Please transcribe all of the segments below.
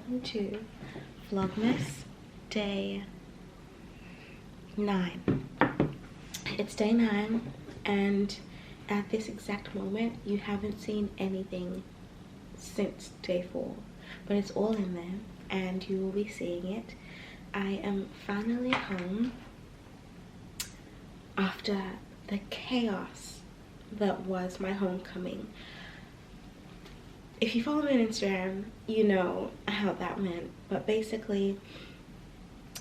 welcome to Vlogmas day 9. It's day 9 and at this exact moment you haven't seen anything since day 4, but it's all in there and you will be seeing it. I am finally home after the chaos that was my homecoming. If you follow me on Instagram, you know how that went. But basically,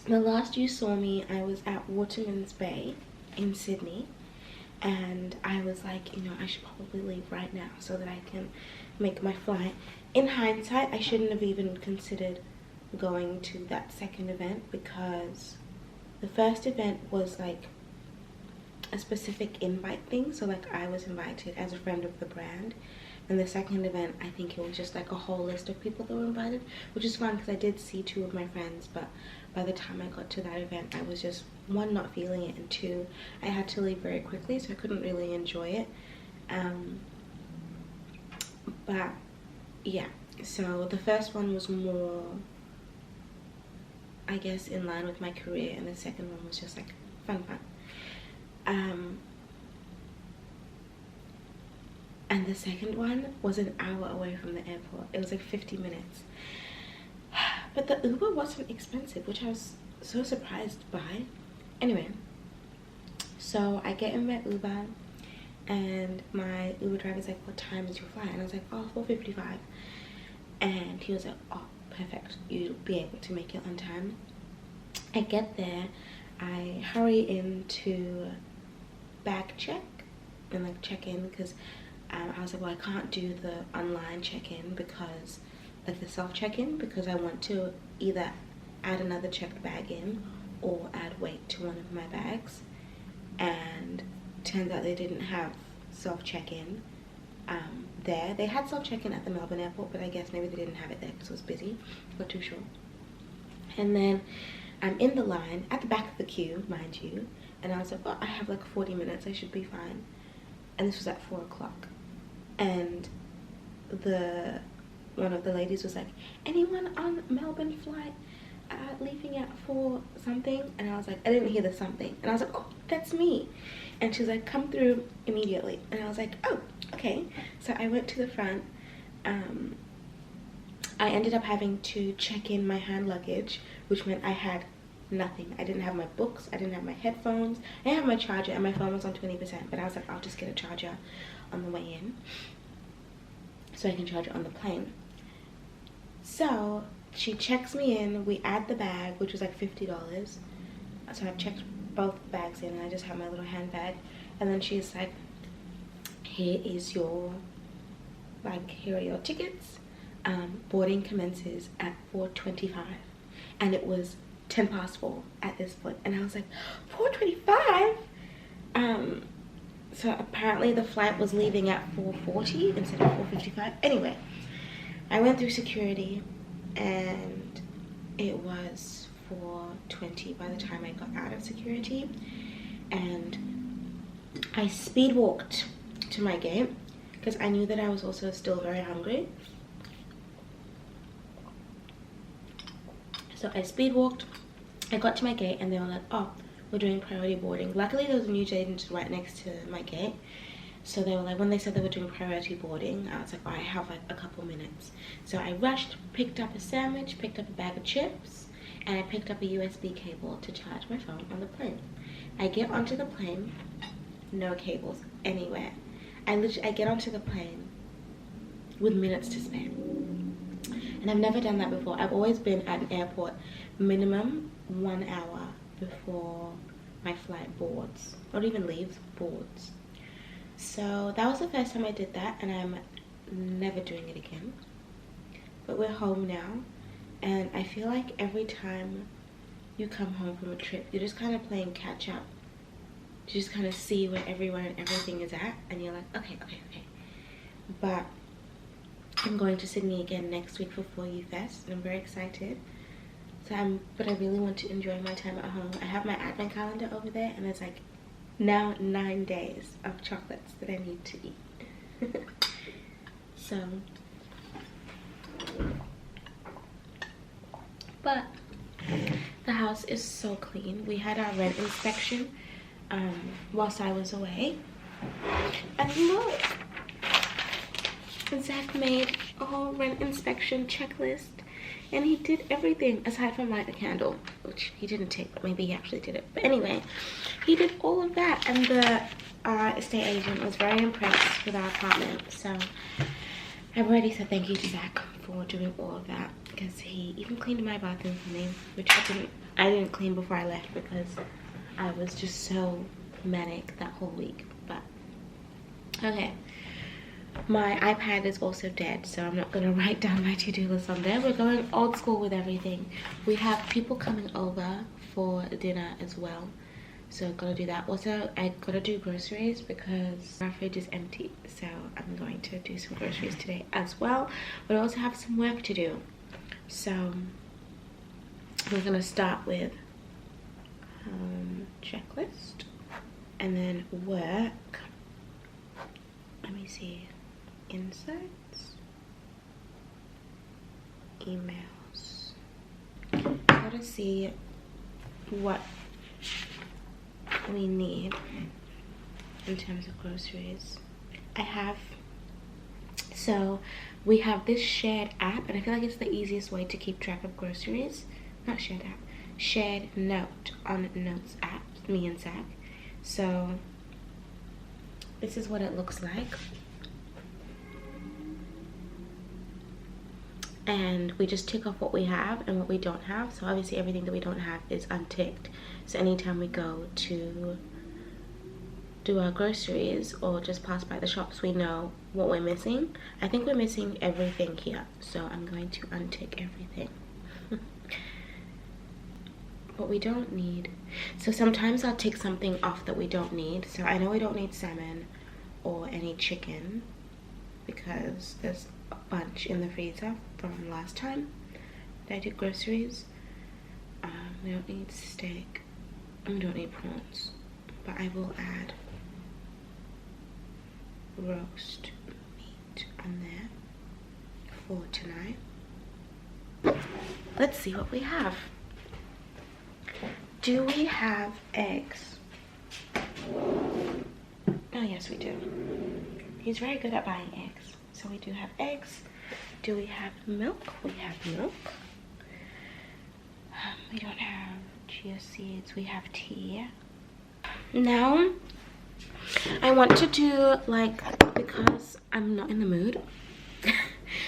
the last you saw me, I was at Waterman's Bay in Sydney. And I was like, you know, I should probably leave right now so that I can make my flight. In hindsight, I shouldn't have even considered going to that second event, because the first event was like a specific invite thing. So like I was invited as a friend of the brand. And the second event, I think it was just like a whole list of people that were invited, which is fun because I did see 2 of my friends, but by the time I got to that event, I was just, 1, not feeling it, and 2, I had to leave very quickly, so I couldn't really enjoy it. But yeah, so the first one was more, I guess, in line with my career, and the second one was just like fun. And the second one was an hour away from the airport. It was like 50 minutes. But the Uber wasn't expensive, which I was so surprised by. Anyway, so I get in my Uber and my Uber driver's like, what time is your flight? And I was like, oh, 4:55. And he was like, oh, perfect. You'll be able to make it on time. I get there. I hurry into bag check and like check in, because I was like, well, I can't do the online check-in, because like the self-check-in, because I want to either add another checked bag in or add weight to one of my bags. And turns out they didn't have self-check-in there. They had self-check-in at the Melbourne airport, but I guess maybe they didn't have it there because it was busy. Not too sure. And then I'm in the line at the back of the queue, mind you, and I was like, well, I have like 40 minutes, I should be fine. And this was at 4 o'clock. And one of the ladies was like, anyone on Melbourne flight leaving at 4 something? And I was like, I didn't hear the something. And I was like, oh, that's me. And she was like, come through immediately. And I was like, oh, okay. So I went to the front. I ended up having to check in my hand luggage, which meant I had nothing. I didn't have my books, I didn't have my headphones, I didn't have my charger, and my phone was on 20%, but I was like, I'll just get a charger on the way in so I can charge it on the plane. So she checks me in, we add the bag, which was like $50. So I've checked both bags in, and I just have my little handbag. And then she's like, here are your tickets. Boarding commences at 4:25, and it was 10 past 4 at this point, and I was like, 4:25? So apparently the flight was leaving at 4:40 instead of 4:55. Anyway, I went through security and it was 4:20 by the time I got out of security, and I speed walked to my gate because I knew that I was also still very hungry. So I speed walked. I got to my gate and they were like, oh, we're doing priority boarding. Luckily there was a news agent right next to my gate. So they were like, when they said they were doing priority boarding, I was like, oh, I have like a couple minutes. So I rushed, picked up a sandwich, picked up a bag of chips, and I picked up a USB cable to charge my phone on the plane. I get onto the plane, no cables anywhere. I get onto the plane with minutes to spare. And I've never done that before. I've always been at an airport minimum 1 hour before my flight boards, not even leaves, boards. So that was the first time I did that, and I'm never doing it again. But we're home now, and I feel like every time you come home from a trip, you're just kind of playing catch up. You just kind of see where everywhere and everything is at, and you're like, okay. But I'm going to Sydney again next week for 4U Fest, and I'm very excited. But I really want to enjoy my time at home. I have my advent calendar over there, and there's like now 9 days of chocolates that I need to eat. So But the house is so clean. We had our rent inspection whilst I was away, and look, Zach made a whole rent inspection checklist, and he did everything aside from light a candle, which he didn't take, but maybe he actually did it. But anyway, he did all of that, and the estate agent was very impressed with our apartment. So I've already said thank you to Zach for doing all of that, because he even cleaned my bathroom for me, which I didn't clean before I left because I was just so manic that whole week. But okay, my iPad is also dead, so I'm not going to write down my to-do list on there. We're going old school with everything. We have people coming over for dinner as well, so I'm gonna do that. Also, I gotta do groceries because our fridge is empty, so I'm going to do some groceries today as well. But I also have some work to do, so we're gonna start with checklist and then work. Let me see, insights, emails. Gotta see what we need in terms of groceries. So we have this shared app, and I feel like it's the easiest way to keep track of groceries. Not shared app, shared note on notes app, me and Zach. So this is what it looks like, and we just tick off what we have and what we don't have. So obviously everything that we don't have is unticked, so anytime we go to do our groceries or just pass by the shops, we know what we're missing. I think we're missing everything here, so I'm going to untick everything. What we don't need. So sometimes I'll take something off that we don't need. So I know we don't need salmon or any chicken because there's a bunch in the freezer from last time that I did groceries. We don't need steak, and we don't need prawns, but I will add roast meat on there for tonight. Let's see what we have. Do we have eggs? Oh yes, we do. He's very good at buying eggs, so we do have eggs. Do we have milk? We have milk. We don't have chia seeds. We have tea. Now I want to do, like, because I'm not in the mood.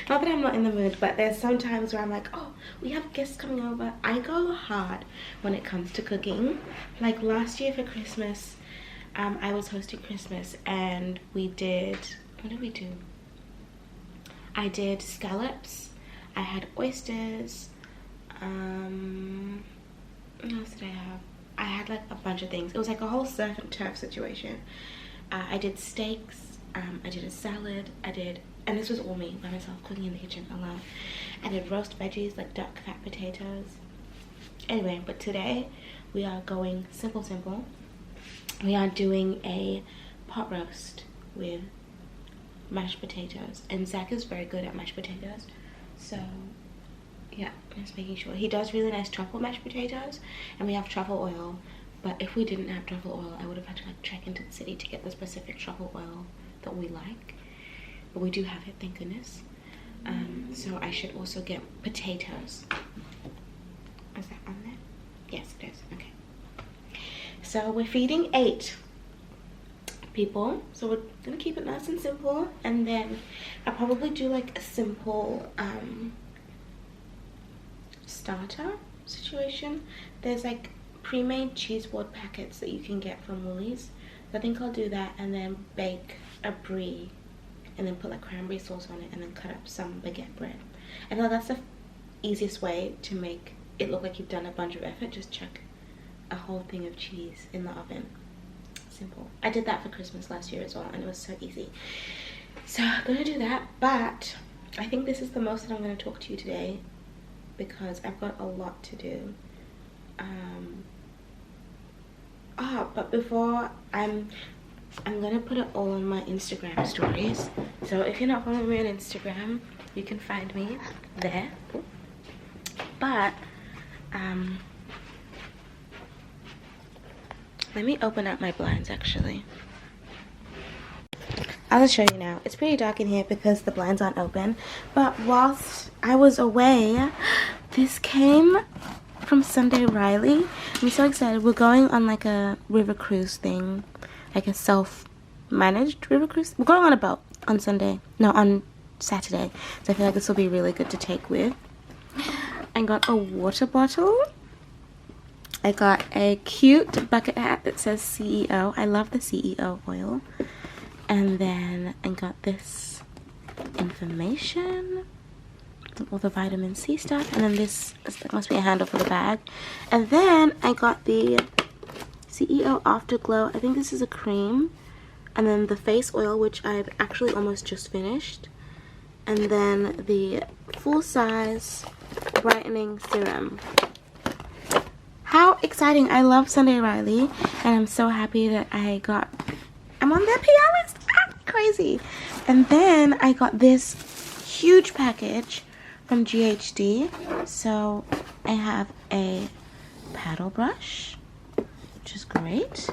Not that I'm not in the mood, but there's some times where I'm like, oh, we have guests coming over. I go hard when it comes to cooking. Like last year for Christmas, I was hosting Christmas, and we did, what did we do? I did scallops, I had oysters, what else did I have? I had like a bunch of things. It was like a whole surf and turf situation. I did steaks, I did a salad, and this was all me by myself, cooking in the kitchen alone. I did roast veggies like duck fat potatoes. Anyway, but today we are going simple. We are doing a pot roast with mashed potatoes, and Zach is very good at mashed potatoes, so yeah, just making sure. He does really nice truffle mashed potatoes, and we have truffle oil, but if we didn't have truffle oil, I would have had to like trek into the city to get the specific truffle oil that we like, but we do have it, thank goodness. So I should also get potatoes. Is that on there? Yes, it is. Okay, so we're feeding 8 people, so we're gonna keep it nice and simple, and then I'll probably do like a simple starter situation. There's like pre-made cheese board packets that you can get from Woolies, so I think I'll do that, and then bake a brie, and then put like cranberry sauce on it, and then cut up some baguette bread. I know that's the easiest way to make it look like you've done a bunch of effort. Just chuck a whole thing of cheese in the oven. Simple. I did that for Christmas last year as well, and it was so easy. So I'm gonna do that, but I think this is the most that I'm gonna talk to you today because I've got a lot to do. But before I'm gonna put it all on my Instagram stories, so if you're not following me on Instagram, you can find me there. But Let me open up my blinds actually. I'll just show you now. It's pretty dark in here because the blinds aren't open. But whilst I was away, this came from Sunday Riley. I'm so excited. We're going on like a river cruise thing. Like a self-managed river cruise. We're going on a boat on Sunday. No, on Saturday. So I feel like this will be really good to take with. I got a water bottle. I got a cute bucket hat that says CEO. I love the CEO oil. And then I got this information, all the vitamin C stuff, and then this must be a handle for the bag. And then I got the CEO Afterglow. I think this is a cream. And then the face oil, which I've actually almost just finished. And then the full-size brightening serum. How exciting. I love Sunday Riley, and I'm so happy that I'm on their PR list. Crazy. And then I got this huge package from GHD. So I have a paddle brush, which is great.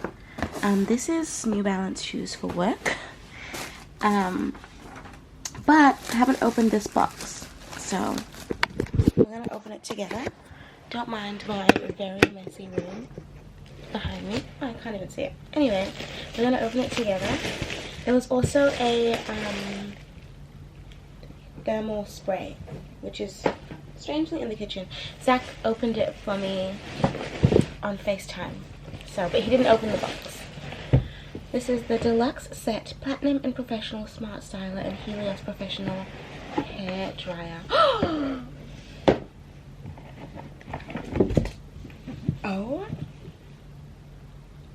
This is New Balance shoes for work. But I haven't opened this box, so we're gonna open it together. Don't mind my very messy room behind me. Oh, I can't even see it. Anyway, we're gonna open it together. There was also a thermal spray, which is strangely in the kitchen. Zach opened it for me on FaceTime, but he didn't open the box. This is the Deluxe Set Platinum and Professional Smart Styler and Helios Professional Hair Dryer. Oh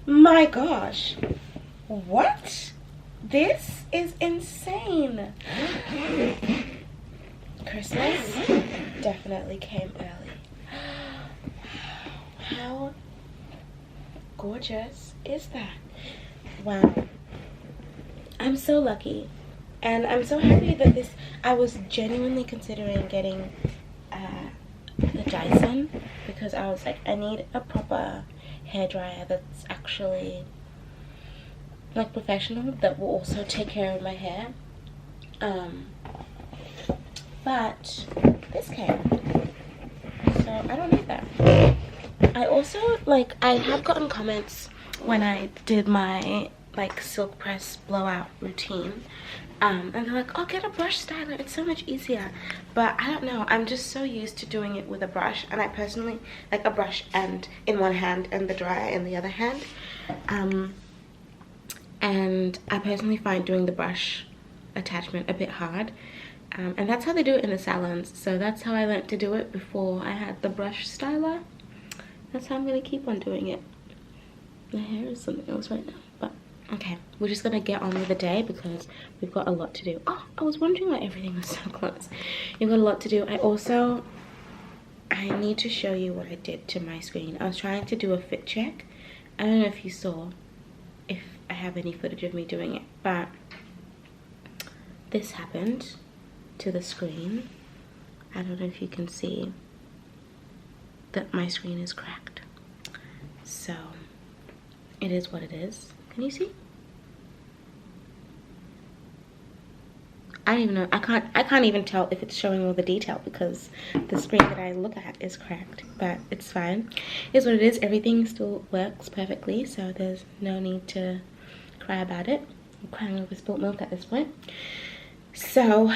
my gosh. What? This is insane. Christmas definitely came early. How gorgeous is that? Wow. I'm so lucky. And I'm so happy that I was genuinely considering getting the Dyson, because I was like, I need a proper hairdryer that's actually like professional, that will also take care of my hair. But this came, so I don't need that. I also I have gotten comments when I did my silk press blowout routine, and they're like, oh, get a brush styler, it's so much easier. But I don't know, I'm just so used to doing it with a brush, and I personally like a brush and in one hand and the dryer in the other hand. And I personally find doing the brush attachment a bit hard, and that's how they do it in the salons. So that's how I learned to do it before I had the brush styler. That's how I'm gonna keep on doing it. My hair is something else right now, but okay, we're just gonna get on with the day because we've got a lot to do. Oh, I was wondering why everything was so close. You've got a lot to do. I need to show you what I did to my screen. I was trying to do a fit check. I don't know if you saw, if I have any footage of me doing it, but this happened to the screen. I don't know if you can see that my screen is cracked. So it is what it is. Can you see? I don't even know. I can't even tell if it's showing all the detail because the screen that I look at is cracked, but it's fine. It is what it is. Everything still works perfectly, so there's no need to cry about it. I'm crying over spilt milk at this point. So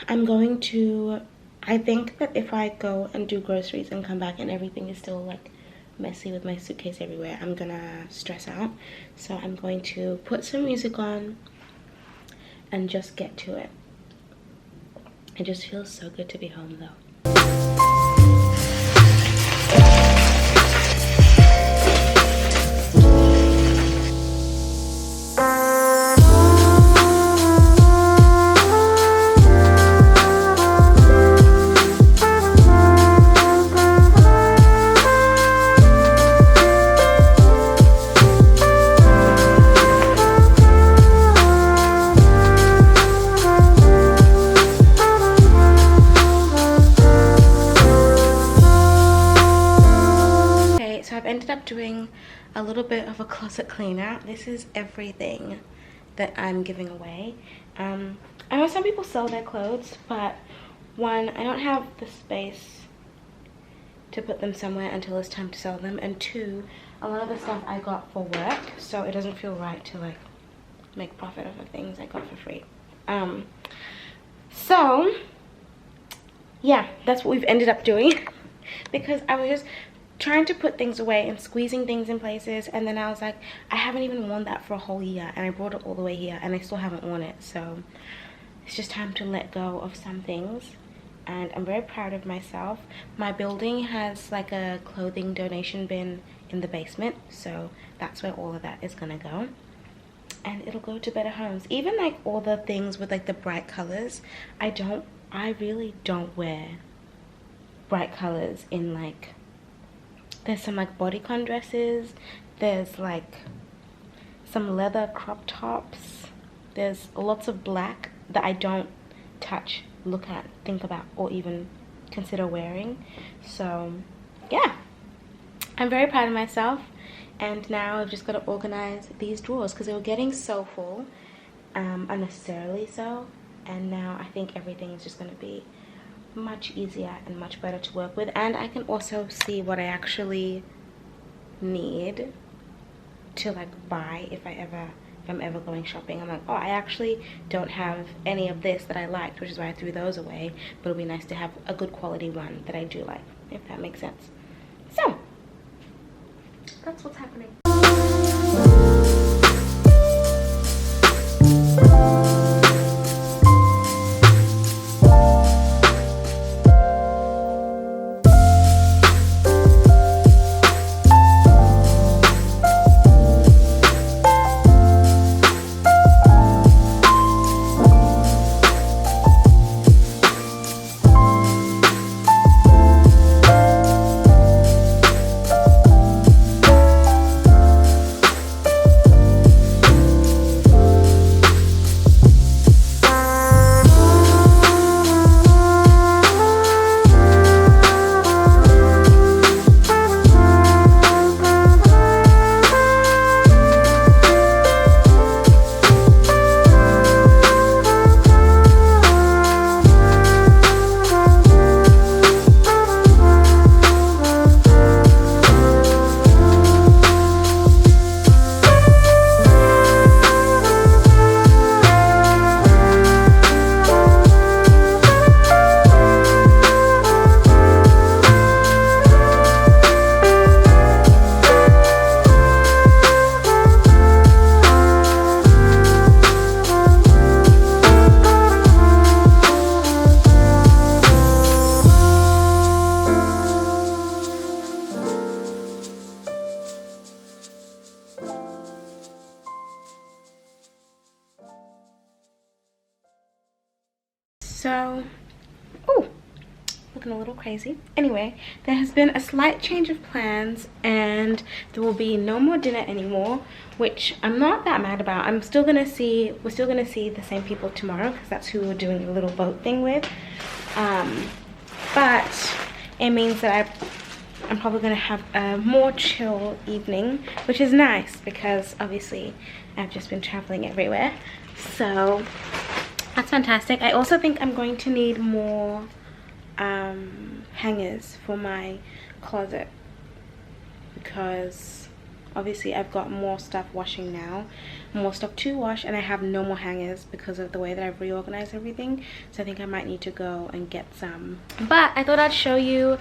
I'm going to, I think that if I go and do groceries and come back and everything is still messy with my suitcase everywhere, I'm gonna stress out. So I'm going to put some music on and just get to it. It just feels so good to be home though. of a closet cleaner. This is everything that I'm giving away. I know some people sell their clothes, but one, I don't have the space to put them somewhere until it's time to sell them, and two, a lot of the stuff I got for work, so it doesn't feel right to like make profit off of things I got for free. So yeah, that's what we've ended up doing because I was just trying to put things away and squeezing things in places, and then I was like, I haven't even worn that for a whole year, and I brought it all the way here and I still haven't worn it. So it's just time to let go of some things, and I'm very proud of myself. My building has like a clothing donation bin in the basement, so that's where all of that is gonna go, and it'll go to better homes. Even like all the things with like the bright colors, I really don't wear bright colors in like, there's some like bodycon dresses, there's like some leather crop tops, there's lots of black that I don't touch, look at, think about, or even consider wearing. So yeah, I'm very proud of myself, and now I've just got to organize these drawers because they were getting so full, unnecessarily so, and now I think everything is just going to be much easier and much better to work with, and I can also see what I actually need to like buy if I'm ever going shopping. I'm like, oh, I actually don't have any of this that I liked, which is why I threw those away, but it'll be nice to have a good quality one that I do like, if that makes sense. So that's what's happening. So, oh, looking a little crazy. Anyway, there has been a slight change of plans, and there will be no more dinner anymore, which I'm not that mad about. we're still gonna see the same people tomorrow because that's who we're doing a little boat thing with. But it means that I'm probably gonna have a more chill evening, which is nice because obviously I've just been traveling everywhere. So that's fantastic. I also think I'm going to need more hangers for my closet because obviously I've got more stuff washing now, more stuff to wash, and I have no more hangers because of the way that I've reorganized everything. So I think I might need to go and get some. But I thought I'd show you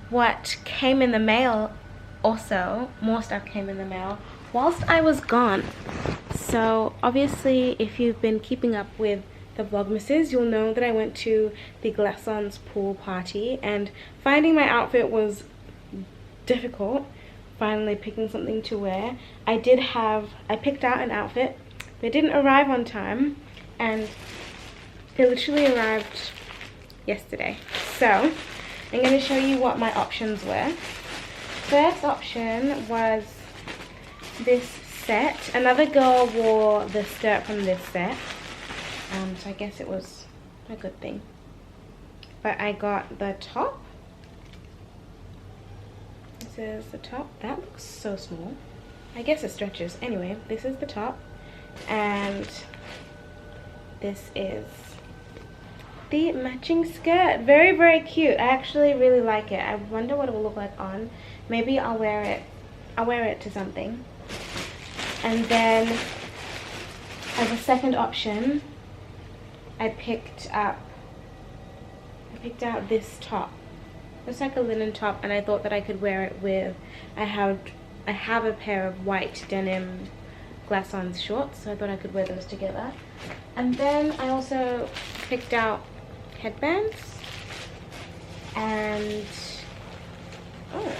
what came in the mail. Also, more stuff came in the mail whilst I was gone. So obviously if you've been keeping up with the Vlogmases, you'll know that I went to the Glassons pool party, and finding my outfit was difficult. Finally picking something to wear. I picked out an outfit, but it didn't arrive on time, and they literally arrived yesterday. So I'm going to show you what my options were. First option was this set. Another girl wore the skirt from this set, so I guess it was a good thing. But I got the top. This is the top. That looks so small. I guess it stretches. Anyway, this is the top, and this is the matching skirt. Very, very cute. I actually really like it. I wonder what it will look like on. Maybe I'll wear it to something. And then as a second option, I picked out this top. It's like a linen top, and I thought that I could wear it with, I have a pair of white denim glass-on shorts, so I thought I could wear those together. And then I also picked out headbands, and oh,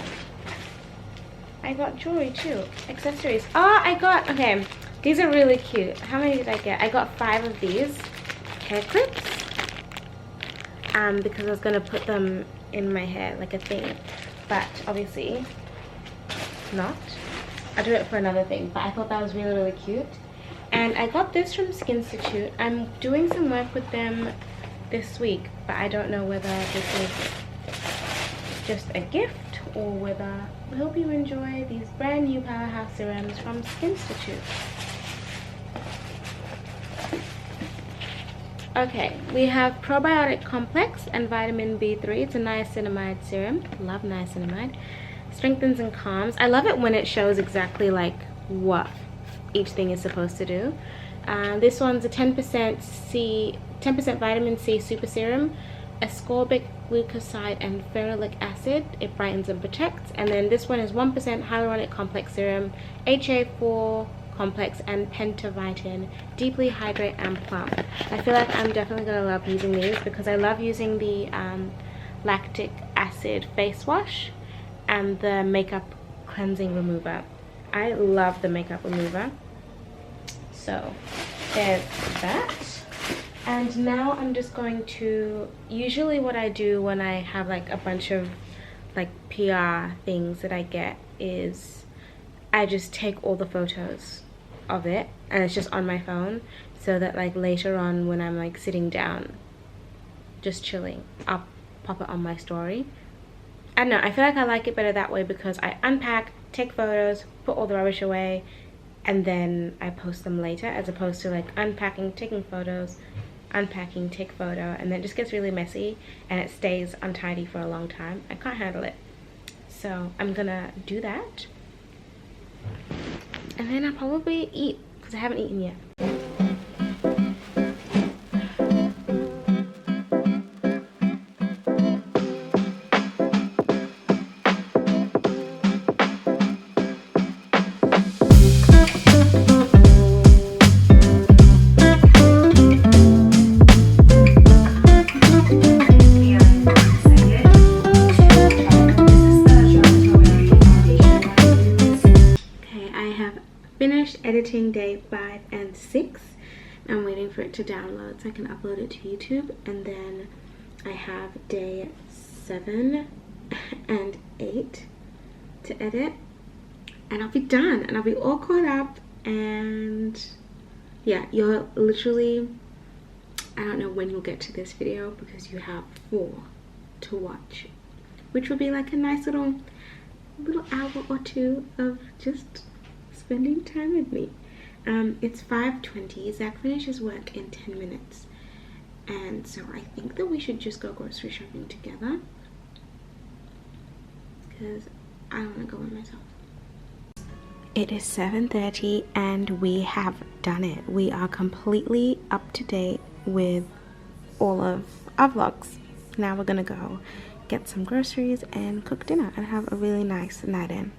I got jewelry too, accessories. Oh, okay, these are really cute. How many did I get? I got 5 of these hair clips, because I was gonna put them in my hair like a thing, but obviously not. I'll do it for another thing, but I thought that was really, really cute. And I got this from Skinstitute. I'm doing some work with them this week, but I don't know whether this is just a gift or whether I hope you enjoy these brand new powerhouse serums from Skinstitute. Okay, we have probiotic complex and vitamin B3. It's a niacinamide serum. Love niacinamide. Strengthens and calms. I love it when it shows exactly like what each thing is supposed to do. This one's a 10% vitamin C super serum, ascorbic glucoside and ferulic acid. It brightens and protects. And then this one is 1% hyaluronic complex serum, HA4 complex and pentavitin, deeply hydrate and plump. I feel like I'm definitely gonna love using these because I love using the lactic acid face wash and the makeup cleansing remover. I love the makeup remover. So there's that. And now I'm just going to, usually what I do when I have like a bunch of like PR things that I get is I just take all the photos of it and it's just on my phone, so that like later on when I'm like sitting down just chilling, I'll pop it on my story. I don't know, I feel like I like it better that way because I unpack, take photos, put all the rubbish away, and then I post them later, as opposed to like unpacking, taking photos, unpacking, take photo, and then it just gets really messy and it stays untidy for a long time. I can't handle it. So I'm gonna do that. And then I'll probably eat, because I haven't eaten yet. Finished editing day 5 and 6. I'm waiting for it to download so I can upload it to YouTube, and then I have day 7 and 8 to edit, and I'll be done and I'll be all caught up. And yeah, you're literally, I don't know when you'll get to this video because you have 4 to watch, which will be like a nice little hour or 2 of just spending time with me. It's 5:20. Zach finishes work in 10 minutes, and so I think that we should just go grocery shopping together because I don't want to go by myself. It is 7:30 and we have done it. We are completely up to date with all of our vlogs. Now we're gonna go get some groceries and cook dinner and have a really nice night in.